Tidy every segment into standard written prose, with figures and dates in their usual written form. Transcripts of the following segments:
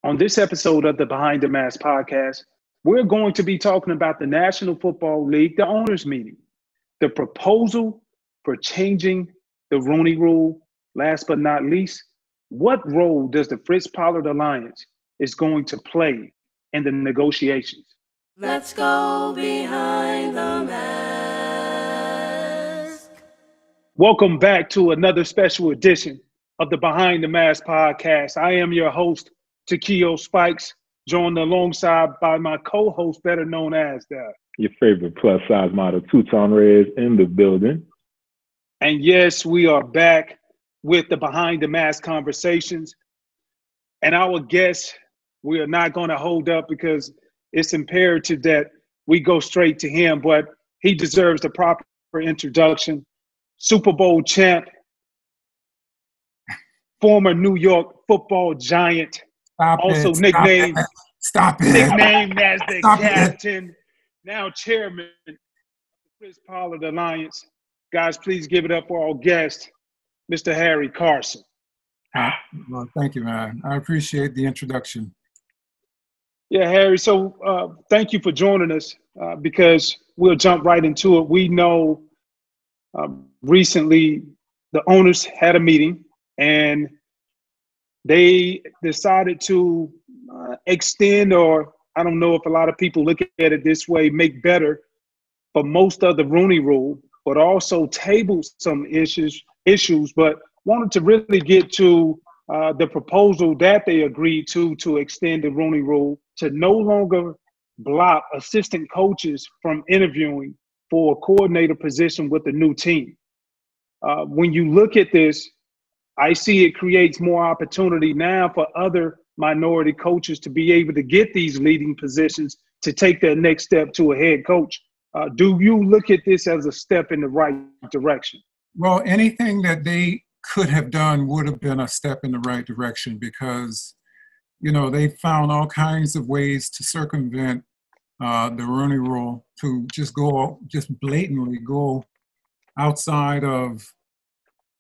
On this episode of the Behind the Mask podcast, we're going to be talking about the National Football League, the owners' meeting, the proposal for changing the Rooney Rule. Last but not least, what role does the Fritz Pollard Alliance is going to play in the negotiations? Let's go behind the mask. Welcome back to another special edition of the Behind the Mask podcast. I am your host, Takeo Spikes, joined alongside by my co-host, better known as your favorite plus size model, Tutan Reyes, in the building. And yes, we are back with the Behind the Mask conversations. And our guest, we are not going to hold up because it's imperative that we go straight to him, but he deserves the proper introduction. Super Bowl champ, former New York football giant, nicknamed as the captain, now chairman of the Fritz Pollard Alliance. Guys, please give it up for our guest, Mr. Harry Carson. Well, thank you, man. I appreciate the introduction. Yeah, Harry, so thank you for joining us because we'll jump right into it. We know recently the owners had a meeting and they decided to extend, or I don't know if a lot of people look at it this way, make better for most of the Rooney Rule, but also table some issues, but wanted to really get to the proposal that they agreed to extend the Rooney Rule to no longer block assistant coaches from interviewing for a coordinator position with the new team. When you look at this, I see it creates more opportunity now for other minority coaches to be able to get these leading positions to take their next step to a head coach. Do you look at this as a step in the right direction? Well, anything that they could have done would have been a step in the right direction because, you know, they found all kinds of ways to circumvent the Rooney Rule, to just blatantly go outside of,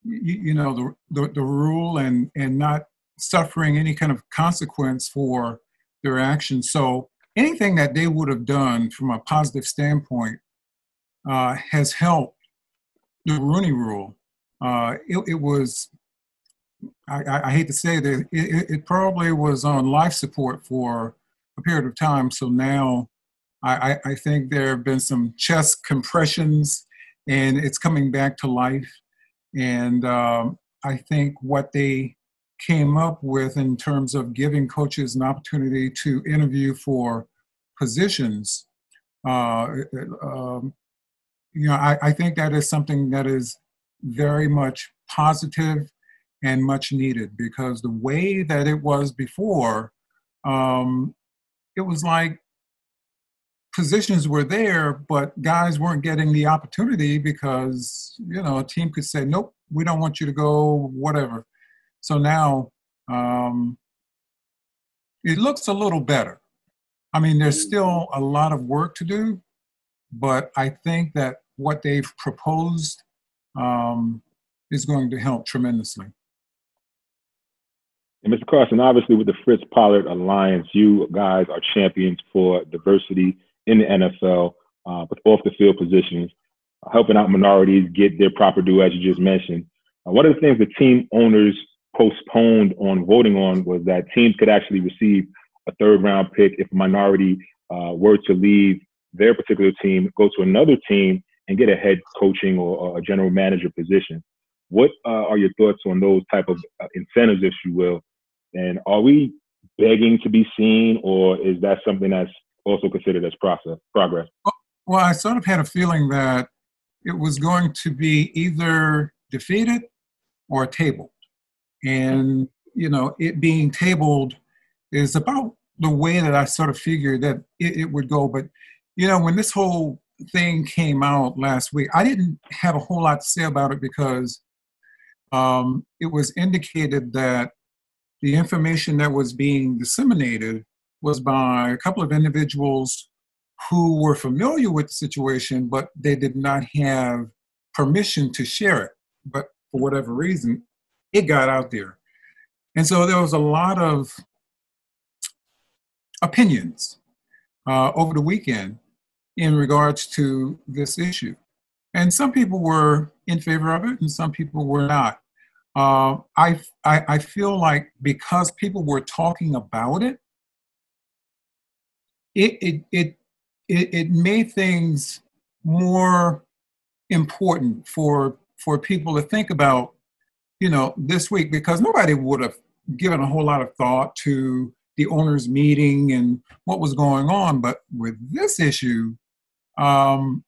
you know, the rule and not suffering any kind of consequence for their actions. So anything that they would have done from a positive standpoint has helped the Rooney Rule. It was, I hate to say that, it probably was on life support for a period of time. So now I think there have been some chest compressions and it's coming back to life. And I think what they came up with in terms of giving coaches an opportunity to interview for positions, I think that is something that is very much positive and much needed, because the way that it was before, it was like positions were there, but guys weren't getting the opportunity because, you know, a team could say, nope, we don't want you to go, whatever. So now it looks a little better. I mean, there's still a lot of work to do, but I think that what they've proposed is going to help tremendously. And Mr. Carson, obviously with the Fritz Pollard Alliance, you guys are champions for diversity in the NFL with off-the-field positions, helping out minorities get their proper due, as you just mentioned. One of the things the team owners postponed on voting on was that teams could actually receive a third-round pick if a minority were to leave their particular team, go to another team, and get a head coaching or a general manager position. What are your thoughts on those type of incentives, if you will? And are we begging to be seen, or is that something that's also considered as progress? Well, I sort of had a feeling that it was going to be either defeated or tabled. And, you know, it being tabled is about the way that I sort of figured that it would go. But, you know, when this whole thing came out last week, I didn't have a whole lot to say about it because it was indicated that the information that was being disseminated was by a couple of individuals who were familiar with the situation, but they did not have permission to share it. But for whatever reason, it got out there. And so there was a lot of opinions over the weekend in regards to this issue. And some people were in favor of it and some people were not. I feel like because people were talking about it, it made things more important for people to think about, this week, because nobody would have given a whole lot of thought to the owners' meeting and what was going on. But with this issue, a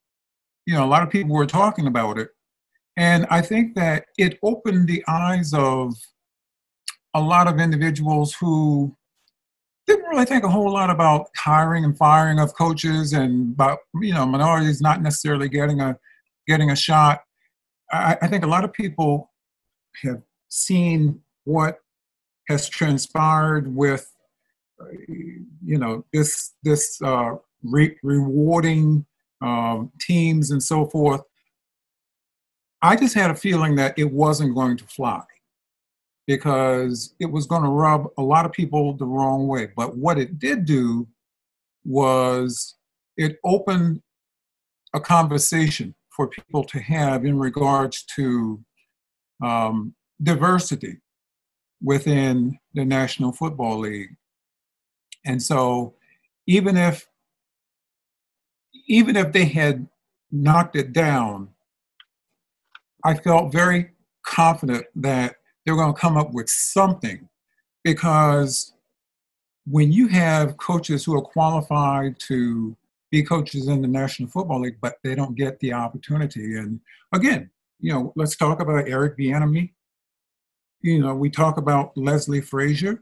lot of people were talking about it. And I think that it opened the eyes of a lot of individuals who didn't really think a whole lot about hiring and firing of coaches and about, minorities not necessarily getting a shot. I think a lot of people have seen what has transpired with, this rewarding teams and so forth. I just had a feeling that it wasn't going to fly because it was going to rub a lot of people the wrong way. But what it did do was it opened a conversation for people to have in regards to diversity within the National Football League. And so even if they had knocked it down, I felt very confident that they were going to come up with something, because when you have coaches who are qualified to be coaches in the National Football League, but they don't get the opportunity. And again, let's talk about Eric Bieniemy. We talk about Leslie Frazier,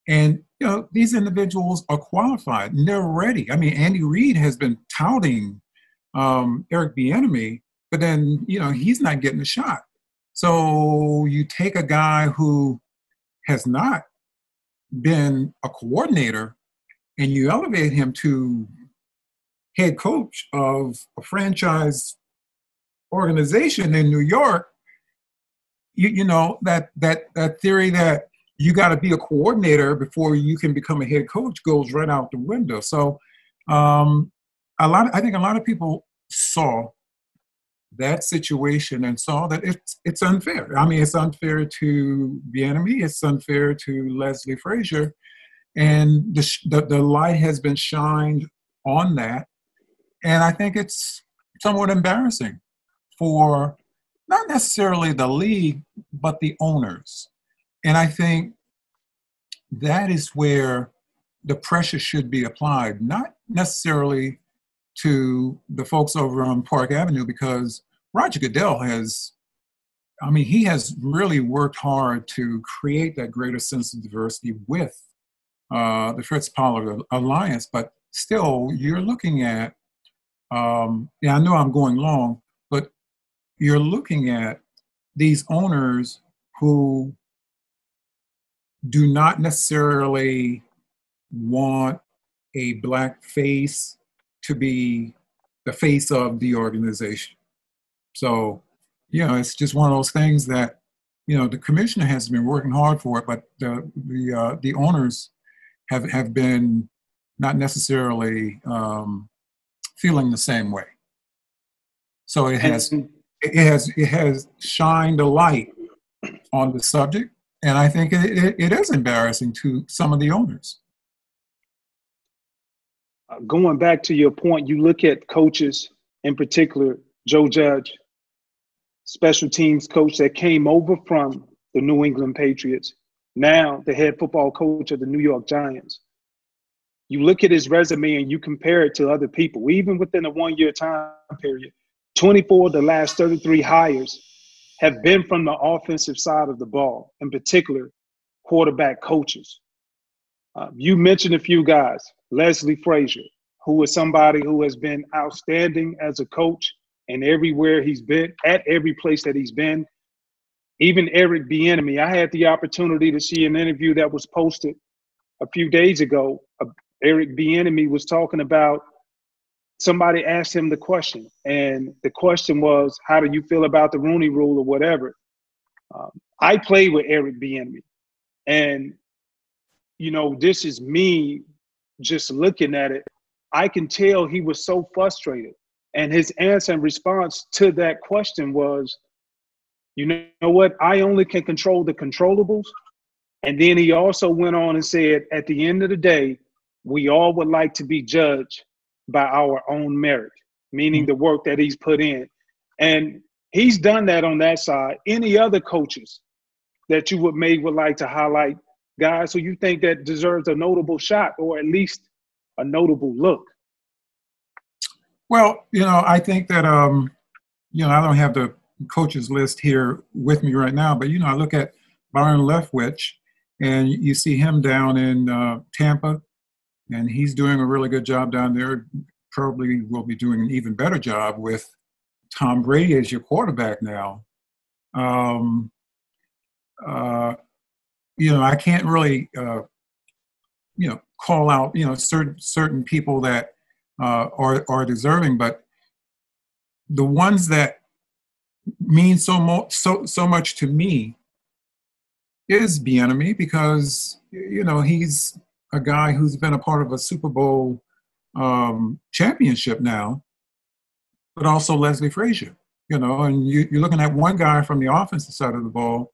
and these individuals are qualified and they're ready. I mean, Andy Reid has been touting Eric Bieniemy, but then he's not getting a shot. So you take a guy who has not been a coordinator and you elevate him to head coach of a franchise organization in New York. That theory that you got to be a coordinator before you can become a head coach goes right out the window. So I think a lot of people saw that situation and saw that it's unfair. I mean, it's unfair to Bieniemy, it's unfair to Leslie Frazier, and the light has been shined on that. And I think it's somewhat embarrassing for not necessarily the league, but the owners. And I think that is where the pressure should be applied, not necessarily to the folks over on Park Avenue, because Roger Goodell has really worked hard to create that greater sense of diversity with the Fritz Pollard Alliance. But still, you're looking at, I know I'm going long, but you're looking at these owners who do not necessarily want a black face to be the face of the organization. So, it's just one of those things that, the commissioner has been working hard for it, but the owners have been not necessarily feeling the same way. So it has shined a light on the subject, and I think it is embarrassing to some of the owners. Going back to your point, you look at coaches, in particular, Joe Judge, special teams coach that came over from the New England Patriots, now the head football coach of the New York Giants. You look at his resume and you compare it to other people, even within a one-year time period. 24 of the last 33 hires have been from the offensive side of the ball, in particular, quarterback coaches. You mentioned a few guys, Leslie Frazier, who is somebody who has been outstanding as a coach and everywhere he's been, at every place that he's been. Even Eric Bieniemy, I had the opportunity to see an interview that was posted a few days ago. Eric Bieniemy was talking about, somebody asked him the question, and the question was, how do you feel about the Rooney Rule or whatever? I played with Eric Bieniemy, and this is me just looking at it, I can tell he was so frustrated. And his answer and response to that question was, you know what? I only can control the controllables. And then he also went on and said, at the end of the day, we all would like to be judged by our own merit, meaning the work that he's put in. And he's done that on that side. Any other coaches that you would like to highlight, guys who you think that deserves a notable shot or at least a notable look? Well, I think that, I don't have the coaches list here with me right now, but, I look at Byron Leftwich, and you see him down in Tampa, and he's doing a really good job down there. Probably will be doing an even better job with Tom Brady as your quarterback now. I can't really, call out, certain people that are deserving, but the ones that mean so much to me is Bieniemy, because he's a guy who's been a part of a Super Bowl championship now, but also Leslie Frazier, and you're looking at one guy from the offensive side of the ball,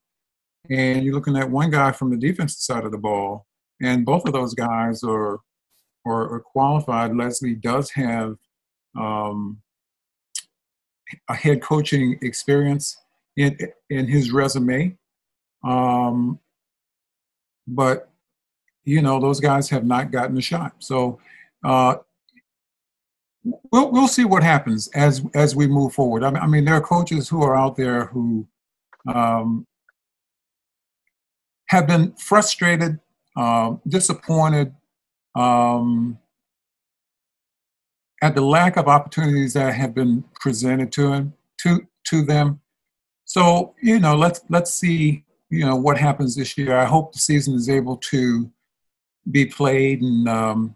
and you're looking at one guy from the defensive side of the ball, and both of those guys are qualified. Leslie does have a head coaching experience in his resume, but those guys have not gotten a shot. So we'll see what happens as we move forward. I mean, there are coaches who are out there who have been frustrated, disappointed at the lack of opportunities that have been presented to them. So let's see what happens this year. I hope the season is able to be played, and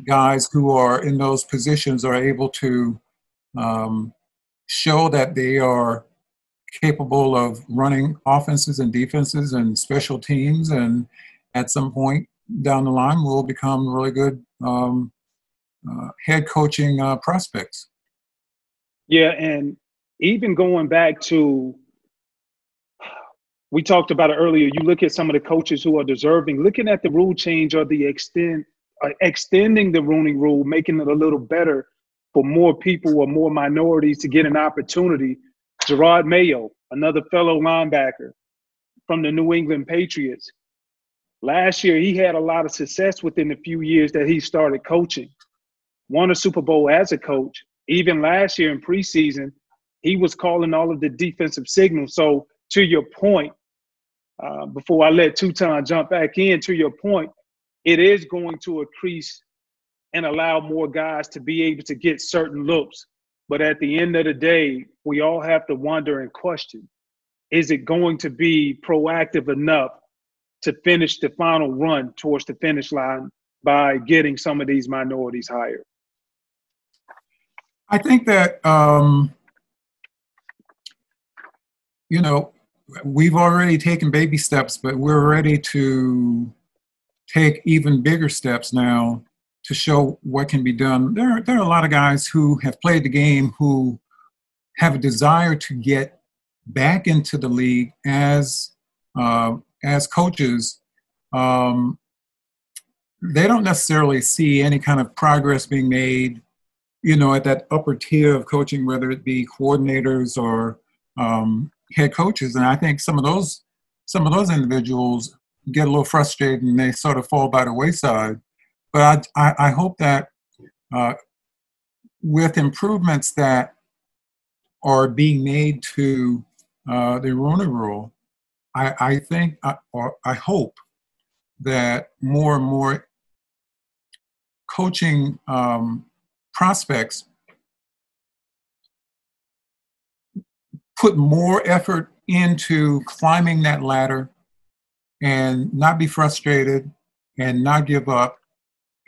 guys who are in those positions are able to show that they are capable of running offenses and defenses and special teams, and at some point down the line will become really good head coaching prospects. Yeah, and even going back to, we talked about it earlier, you look at some of the coaches who are deserving, looking at the rule change or the extending the Rooney rule, making it a little better for more people or more minorities to get an opportunity. Gerard Mayo, another fellow linebacker from the New England Patriots. Last year, he had a lot of success within the few years that he started coaching. Won a Super Bowl as a coach. Even last year in preseason, he was calling all of the defensive signals. So to your point, before I let Tutan jump back in, to your point, it is going to increase and allow more guys to be able to get certain looks. But at the end of the day, we all have to wonder and question, is it going to be proactive enough to finish the final run towards the finish line by getting some of these minorities hired? I think that, we've already taken baby steps, but we're ready to take even bigger steps now to show what can be done. There are a lot of guys who have played the game who have a desire to get back into the league as coaches. They don't necessarily see any kind of progress being made, at that upper tier of coaching, whether it be coordinators or head coaches. And I think some of those individuals get a little frustrated and they sort of fall by the wayside. But I hope that with improvements that are being made to the Rooney Rule, I hope that more and more coaching prospects put more effort into climbing that ladder and not be frustrated and not give up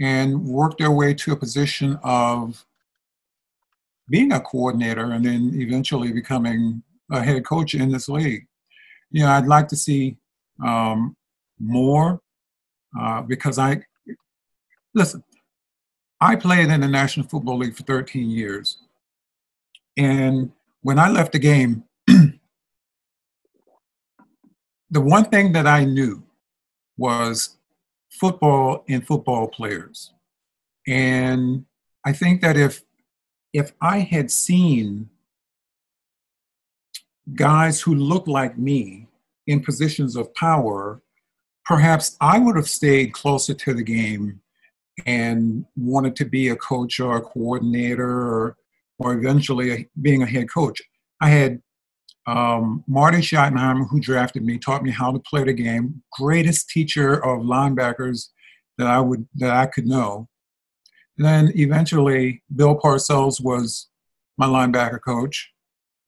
and work their way to a position of being a coordinator and then eventually becoming a head coach in this league. I'd like to see more because listen, I played in the National Football League for 13 years. And when I left the game, the one thing that I knew was football and football players. And I think that if I had seen guys who looked like me in positions of power, perhaps I would have stayed closer to the game and wanted to be a coach or a coordinator or eventually being a head coach. I had Marty Schottenheimer, who drafted me, taught me how to play the game. Greatest teacher of linebackers that I could know. And then eventually, Bill Parcells was my linebacker coach,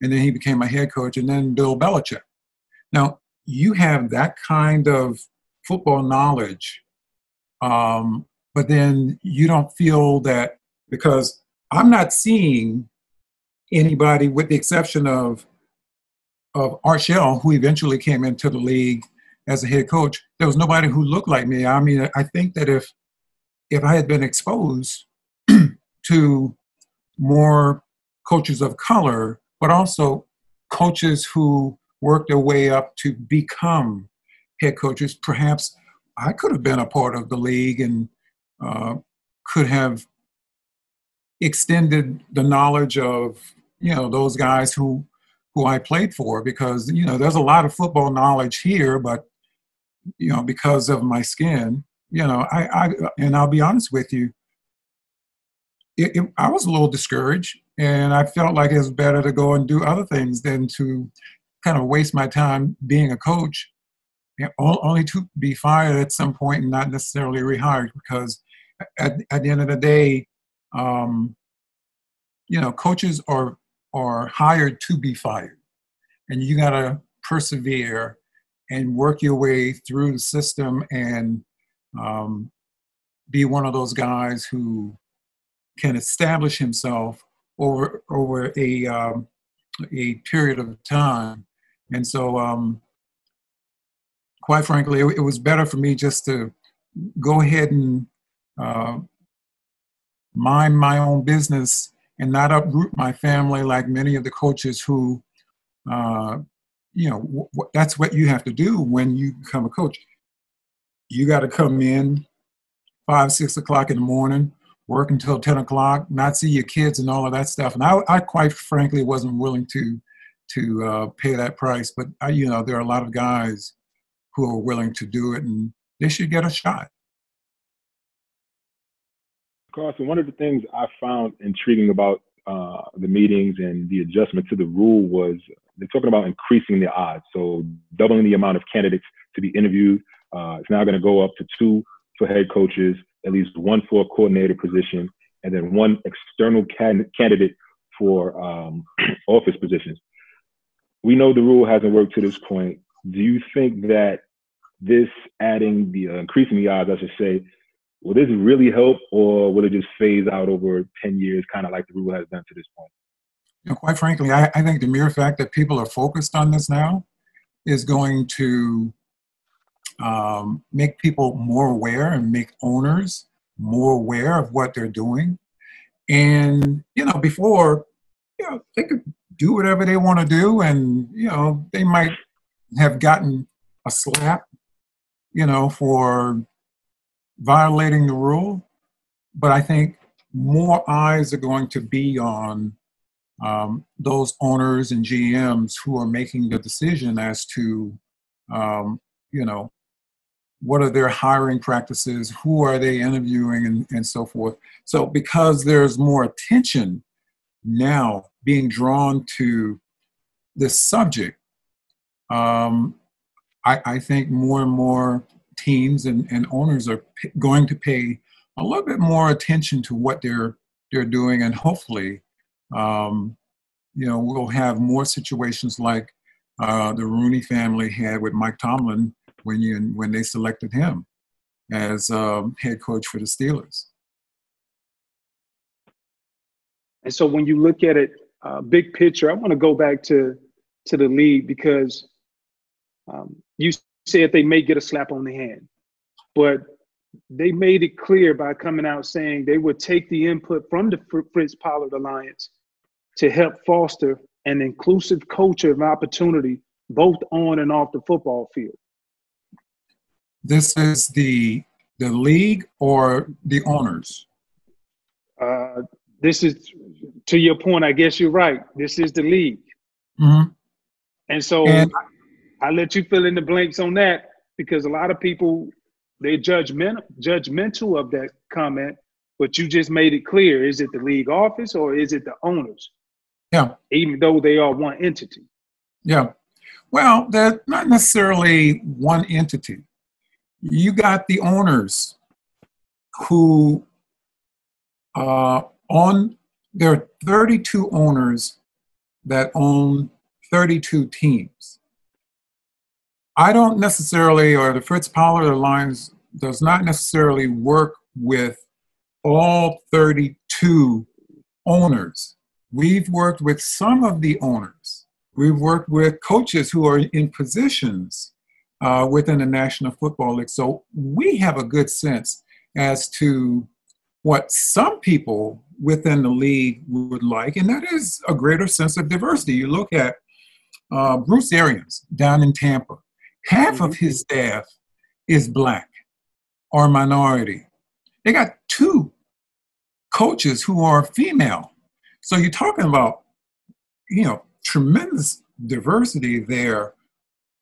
and then he became my head coach, and then Bill Belichick. Now, you have that kind of football knowledge, but then you don't feel that, because I'm not seeing anybody, with the exception of Art Shell, who eventually came into the league as a head coach. There was nobody who looked like me. I mean, I think that if I had been exposed to more coaches of color, but also coaches who worked their way up to become head coaches, perhaps I could have been a part of the league and could have extended the knowledge of, those guys who I played for, because, there's a lot of football knowledge here, but, because of my skin, and I'll be honest with you, I was a little discouraged, and I felt like it was better to go and do other things than to kind of waste my time being a coach, only to be fired at some point and not necessarily rehired, because at the end of the day, coaches are hired to be fired, and you got to persevere and work your way through the system and be one of those guys who can establish himself over a period of time. And so, quite frankly, it was better for me just to go ahead and mind my own business and not uproot my family like many of the coaches who, that's what you have to do when you become a coach. You got to come in 5, 6 o'clock in the morning, work until 10 o'clock, not see your kids and all of that stuff. And I quite frankly wasn't willing to pay that price. But, there are a lot of guys who are willing to do it, and they should get a shot. Carson, one of the things I found intriguing about the meetings and the adjustment to the rule was they're talking about increasing the odds. So doubling the amount of candidates to be interviewed. It's now going to go up to 2 for head coaches, at least 1 for a coordinator position, and then 1 external candidate for office positions. We know the rule hasn't worked to this point. Do you think that this increasing the odds, I should say, will this really help, or will it just phase out over 10 years, kind of like the rule has done to this point? Quite frankly, I think the mere fact that people are focused on this now is going to make people more aware and make owners more aware of what they're doing. And, before, they could do whatever they want to do, and, they might have gotten a slap, for violating the rule. But I think more eyes are going to be on those owners and GMs who are making the decision as to, what are their hiring practices, who are they interviewing, and so forth. So because there's more attention now being drawn to this subject, I think more and more teams and owners are going to pay a little bit more attention to what they're doing, and hopefully, we'll have more situations like the Rooney family had with Mike Tomlin when they selected him as head coach for the Steelers. And so when you look at it, big picture, I want to go back to the league, because you said they may get a slap on the hand. But they made it clear by coming out saying they would take the input from the Fritz Pollard Alliance to help foster an inclusive culture of opportunity, both on and off the football field. This is the league or the owners? This is, to your point, I guess you're right. This is the league. Mm-hmm. And so I let you fill in the blanks on that, because a lot of people, they're judgmental of that comment, but you just made it clear. Is it the league office or is it the owners? Yeah. Even though they are one entity. Yeah. Well, they're not necessarily one entity. You got the owners who there are 32 owners that own 32 teams. I don't necessarily, or the Fritz Pollard Alliance does not necessarily work with all 32 owners. We've worked with some of the owners. We've worked with coaches who are in positions within the National Football League. So we have a good sense as to what some people within the league would like, and that is a greater sense of diversity. You look at Bruce Arians down in Tampa. Half of his staff is Black or minority. They got 2 coaches who are female. So you're talking about, tremendous diversity there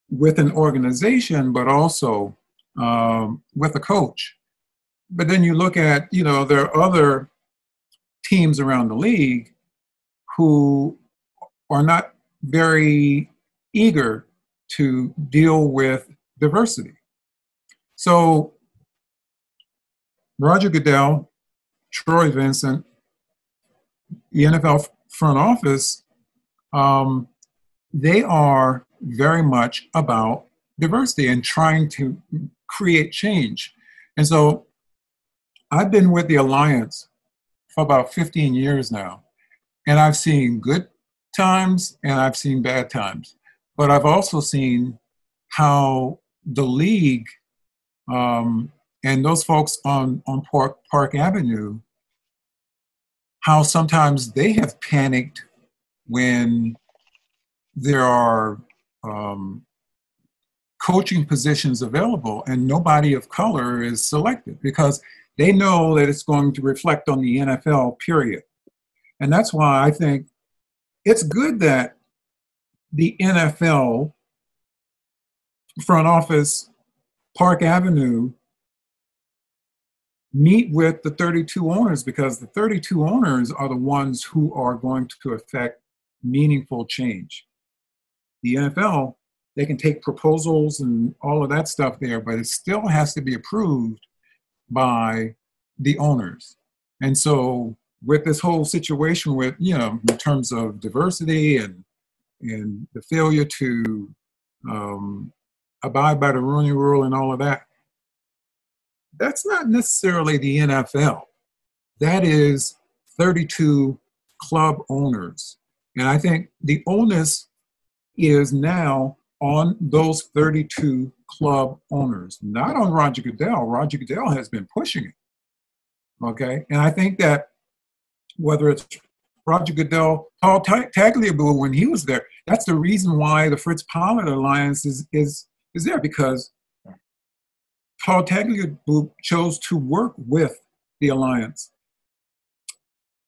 with an organization, but also with a coach. But then you look at, there are other teams around the league who are not very eager to deal with diversity. So Roger Goodell, Troy Vincent, the NFL front office, they are very much about diversity and trying to create change. And so I've been with the Alliance for about 15 years now, and I've seen good times and I've seen bad times. But I've also seen how the league and those folks on Park Avenue, how sometimes they have panicked when there are coaching positions available and nobody of color is selected, because they know that it's going to reflect on the NFL, period. And that's why I think it's good that the NFL front office, Park Avenue, meet with the 32 owners, because the 32 owners are the ones who are going to affect meaningful change. The NFL, they can take proposals and all of that stuff there, but it still has to be approved by the owners. And so with this whole situation with, in terms of diversity and the failure to abide by the Rooney Rule and all of that, that's not necessarily the NFL. That is 32 club owners. And I think the onus is now on those 32 club owners, not on Roger Goodell. Roger Goodell has been pushing it. Okay. And I think that whether it's Roger Goodell, Paul Tagliabue, when he was there, that's the reason why the Fritz Pollard Alliance is there, because Paul Tagliabue chose to work with the Alliance.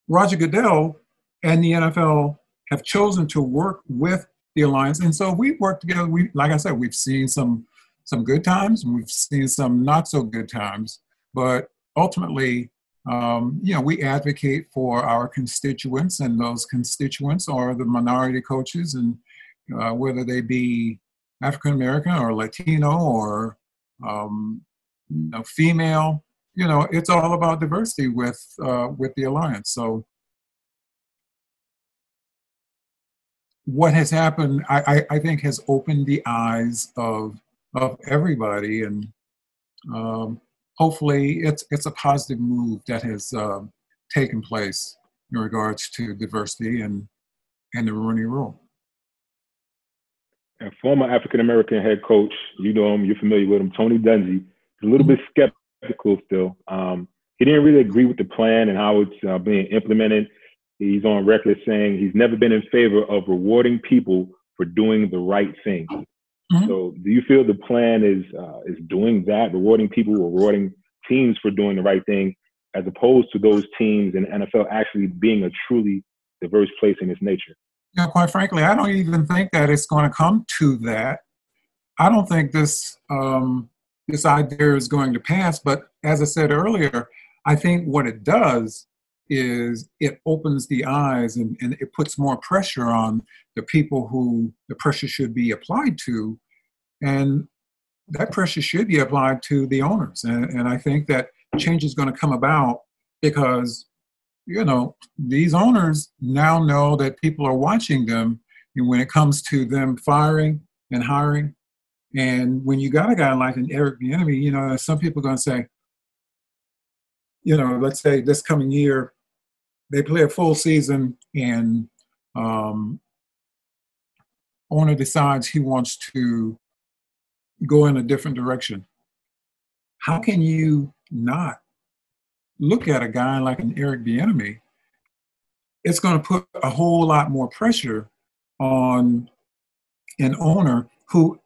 Roger Goodell and the NFL have chosen to work with the Alliance. And so we've worked together. Like I said, we've seen some good times, and we've seen some not so good times, but ultimately, we advocate for our constituents, and those constituents are the minority coaches, and whether they be African-American or Latino or female, it's all about diversity with the Alliance. So what has happened, I think, has opened the eyes of everybody, and hopefully it's a positive move that has taken place in regards to diversity and the Rooney Rule. And former African-American head coach, you know him, you're familiar with him, Tony Dungy, is a little bit skeptical skeptical still. He didn't really agree with the plan and how it's being implemented. He's on record saying he's never been in favor of rewarding people for doing the right thing. Mm-hmm. So do you feel the plan is doing that, rewarding people, rewarding teams for doing the right thing, as opposed to those teams in the NFL actually being a truly diverse place in its nature? Quite frankly, I don't even think that it's going to come to that. I don't think this idea is going to pass. But as I said earlier, I think what it does is it opens the eyes and it puts more pressure on the people who the pressure should be applied to. And that pressure should be applied to the owners. And I think that change is going to come about because, these owners now know that people are watching them when it comes to them firing and hiring. And when you got a guy like an Eric Bieniemy, some people are going to say, let's say this coming year, they play a full season and owner decides he wants to go in a different direction. How can you not look at a guy like an Eric Bieniemy? It's going to put a whole lot more pressure on an owner who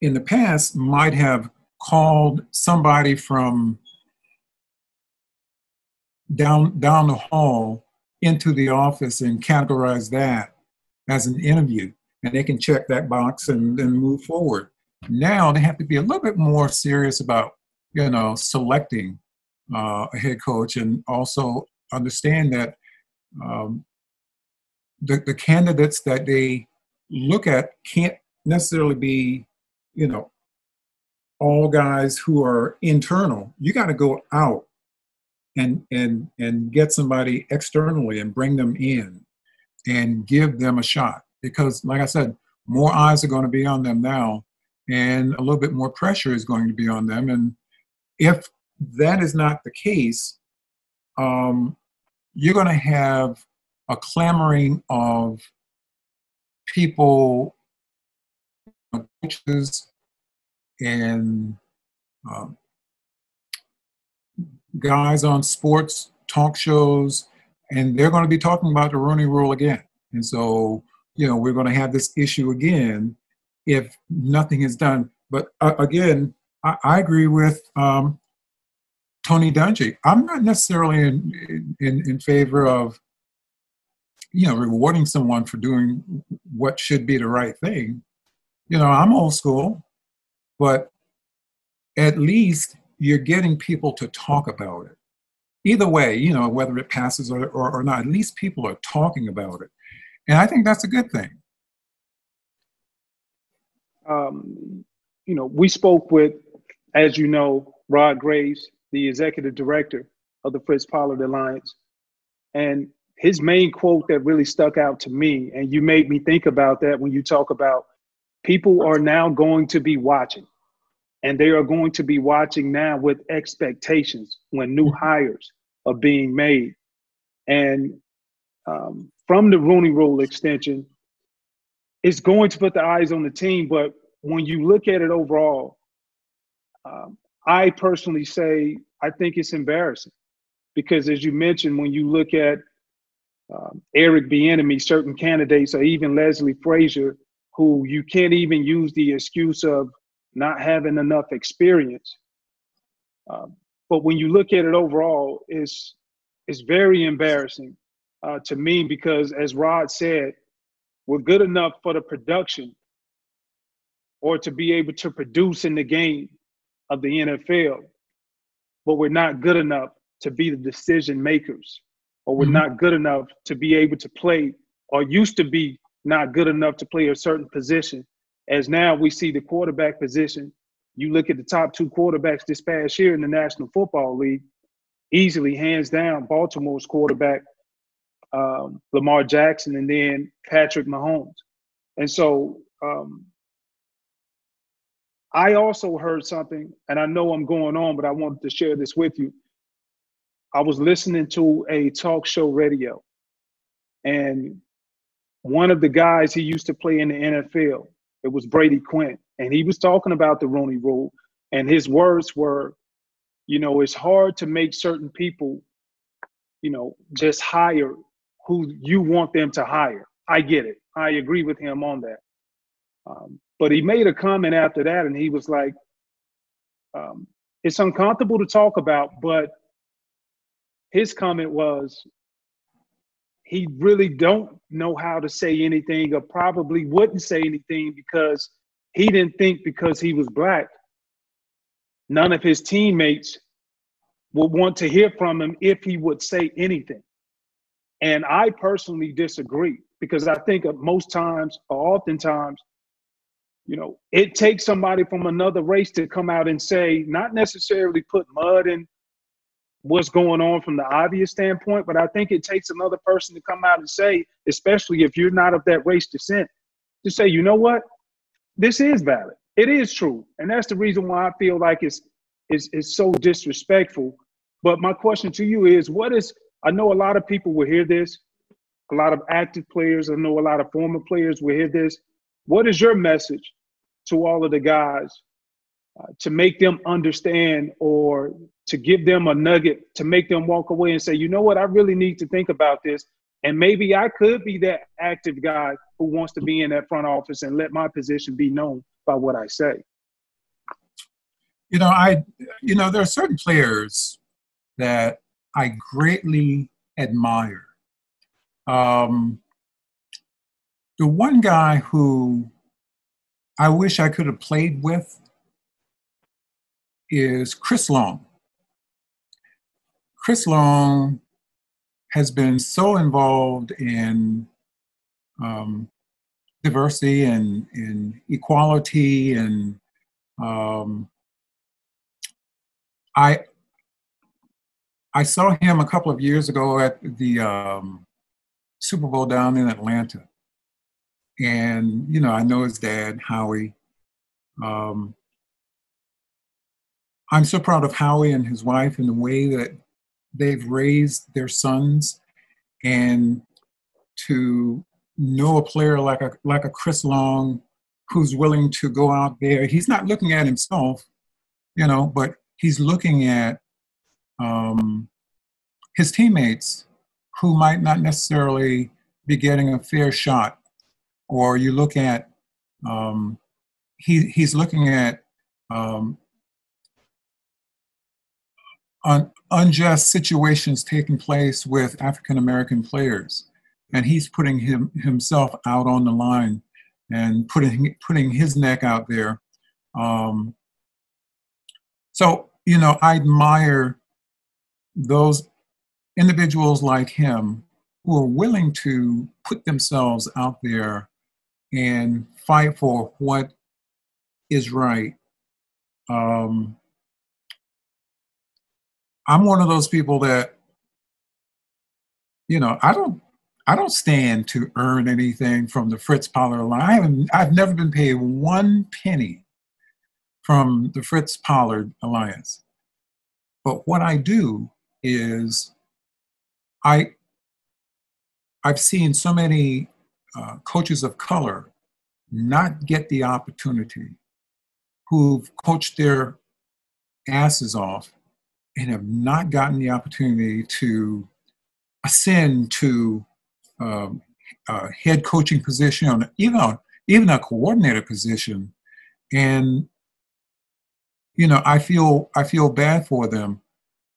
in the past might have called somebody from down the hall into the office and categorized that as an interview, and they can check that box and then move forward. Now they have to be a little bit more serious about, selecting a head coach, and also understand that the candidates that they look at can't necessarily be, all guys who are internal. You got to go out and get somebody externally and bring them in and give them a shot. Because, like I said, more eyes are going to be on them now, and a little bit more pressure is going to be on them. And if that is not the case, you're going to have a clamoring of people, coaches, and guys on sports talk shows, and they're going to be talking about the Rooney Rule again. And so, we're going to have this issue again if nothing is done. But again, I agree with Tony Dungy. I'm not necessarily in favor of, rewarding someone for doing what should be the right thing. I'm old school, but at least you're getting people to talk about it. Either way, whether it passes or not, at least people are talking about it. And I think that's a good thing. We spoke with, as you know, Rod Graves, the executive director of the Fritz Pollard Alliance. And his main quote that really stuck out to me, and you made me think about that when you talk about people are now going to be watching. And they are going to be watching now with expectations when new hires are being made. And from the Rooney Rule extension, it's going to put the eyes on the team. But when you look at it overall, I personally say I think it's embarrassing. Because as you mentioned, when you look at Eric Bieniemy, certain candidates, or even Leslie Frazier, who you can't even use the excuse of not having enough experience. But when you look at it overall, it's very embarrassing to me because, as Rod said, we're good enough for the production or to be able to produce in the game of the NFL, but we're not good enough to be the decision makers, or we're not good enough to be able to play, or used to be not good enough to play a certain position. As now we see the quarterback position, you look at the top two quarterbacks this past year in the National Football League, easily, hands down, Baltimore's quarterback, Lamar Jackson, and then Patrick Mahomes. And so I also heard something, and I know I'm going on, but I wanted to share this with you. I was listening to a talk show radio, and one of the guys he used to play in the NFL, it was Brady Quinn, and he was talking about the Rooney Rule, and his words were, you know, it's hard to make certain people, you know, just hire who you want them to hire. I get it. I agree with him on that. But he made a comment after that, and he was like, it's uncomfortable to talk about, but his comment was, he really don't know how to say anything, or probably wouldn't say anything, because he didn't think because he was Black, none of his teammates would want to hear from him if he would say anything. And I personally disagree, because I think most times, or oftentimes, you know, it takes somebody from another race to come out and say, not necessarily put mud in what's going on from the obvious standpoint, but I think it takes another person to come out and say, especially if you're not of that race descent, to say, you know what, this is valid. It is true. And that's the reason why I feel like it's so disrespectful. But my question to you is, I know a lot of people will hear this, a lot of active players, I know a lot of former players will hear this. What is your message to all of the guys to make them understand, or to give them a nugget to make them walk away and say, you know what, I really need to think about this. And maybe I could be that active guy who wants to be in that front office and let my position be known by what I say. You know, there are certain players that I greatly admire. The one guy who I wish I could have played with is Chris Long. Chris Long has been so involved in diversity and in equality, and I saw him a couple of years ago at the Super Bowl down in Atlanta. And, you know, I know his dad, Howie. I'm so proud of Howie and his wife and the way that they've raised their sons, and to know a player like a Chris Long, who's willing to go out there. He's not looking at himself, you know, but he's looking at his teammates who might not necessarily be getting a fair shot. Or you look at, he's looking at unjust situations taking place with African-American players. And he's putting himself out on the line and putting his neck out there. So, you know, I admire those individuals like him who are willing to put themselves out there and fight for what is right. I'm one of those people that, you know, I don't stand to earn anything from the Fritz Pollard Alliance. I've never been paid one penny from the Fritz Pollard Alliance. But what I do is I've seen so many coaches of color not get the opportunity, who've coached their asses off and have not gotten the opportunity to ascend to a head coaching position, even a coordinator position. And, you know, I feel bad for them,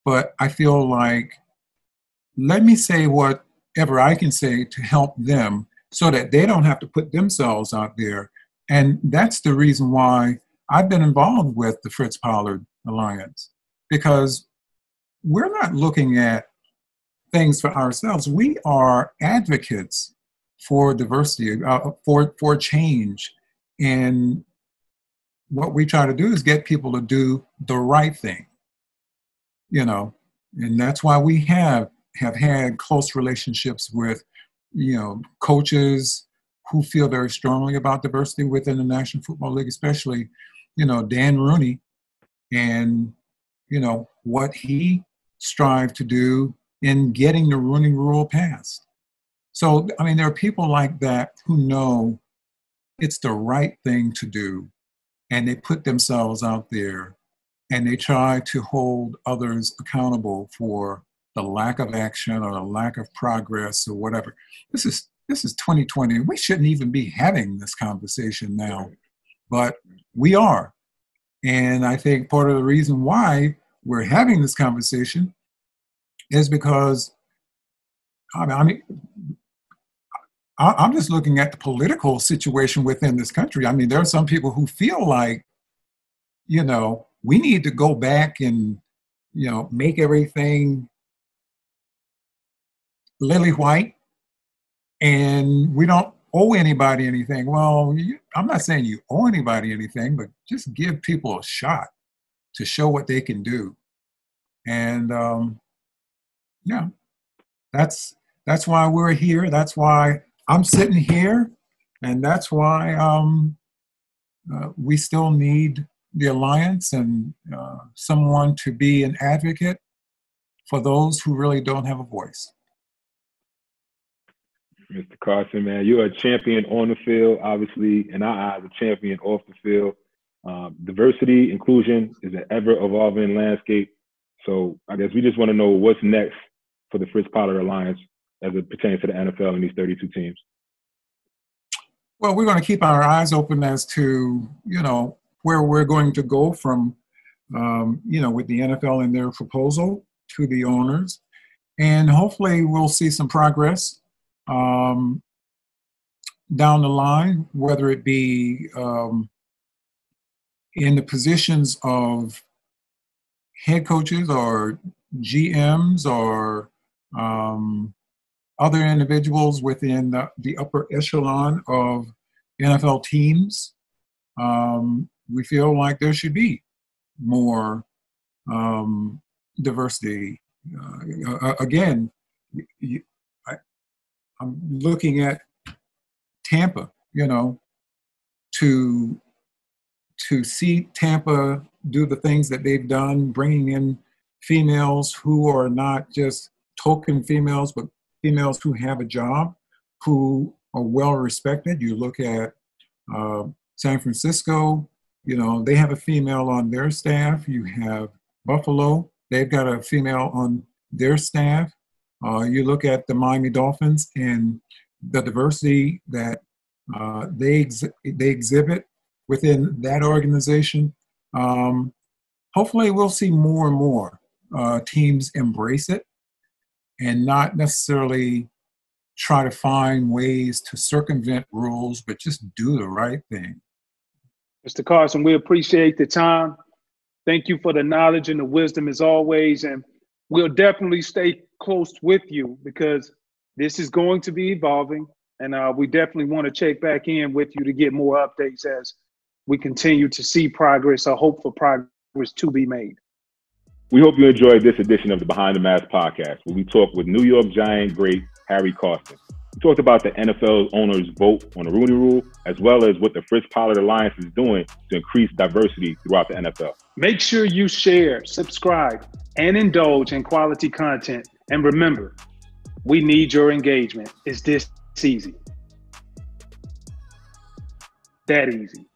but I feel like, let me say whatever I can say to help them so that they don't have to put themselves out there. And that's the reason why I've been involved with the Fritz Pollard Alliance, because we're not looking at things for ourselves. We are advocates for diversity, for change. And what we try to do is get people to do the right thing, you know, and that's why we have had close relationships with, you know, coaches who feel very strongly about diversity within the National Football League, especially, you know, Dan Rooney, and, you know, what he strived to do in getting the Rooney Rule passed. So, I mean, there are people like that who know it's the right thing to do, and they put themselves out there and they try to hold others accountable for the lack of action or the lack of progress or whatever. This is 2020. We shouldn't even be having this conversation now, but we are. And I think part of the reason why we're having this conversation is because, I'm just looking at the political situation within this country. I mean, there are some people who feel like, we need to go back and, make everything lily white, and we don't owe anybody anything. Well, I'm not saying you owe anybody anything, but just give people a shot to show what they can do. And that's why we're here. That's why I'm sitting here, and that's why we still need the Alliance and someone to be an advocate for those who really don't have a voice. Mr. Carson, man, you're a champion on the field, obviously, in our eyes, a champion off the field. Diversity, inclusion is an ever-evolving landscape. So I guess we just want to know what's next for the Fritz Pollard Alliance as it pertains to the NFL and these 32 teams. Well, we're going to keep our eyes open as to, where we're going to go from, with the NFL and their proposal to the owners. And hopefully we'll see some progress down the line, whether it be in the positions of head coaches or GMs or other individuals within the upper echelon of NFL teams. We feel like there should be more diversity. Again, I'm looking at Tampa, to see Tampa do the things that they've done, bringing in females who are not just token females, but females who have a job, who are well respected. You look at San Francisco, they have a female on their staff. You have Buffalo, they've got a female on their staff. You look at the Miami Dolphins and the diversity that they exhibit within that organization. Hopefully we'll see more and more teams embrace it and not necessarily try to find ways to circumvent rules, but just do the right thing. Mr. Carson, we appreciate the time. Thank you for the knowledge and the wisdom as always. And we'll definitely stay close with you because this is going to be evolving. And we definitely want to check back in with you to get more updates as we continue to see progress or hope for progress to be made. We hope you enjoyed this edition of the Behind the Mask podcast, where we talk with New York Giant great Harry Carson. We talked about the NFL owners' vote on the Rooney Rule, as well as what the Fritz Pollard Alliance is doing to increase diversity throughout the NFL. Make sure you share, subscribe, and indulge in quality content. And remember, we need your engagement. It's this easy. That easy.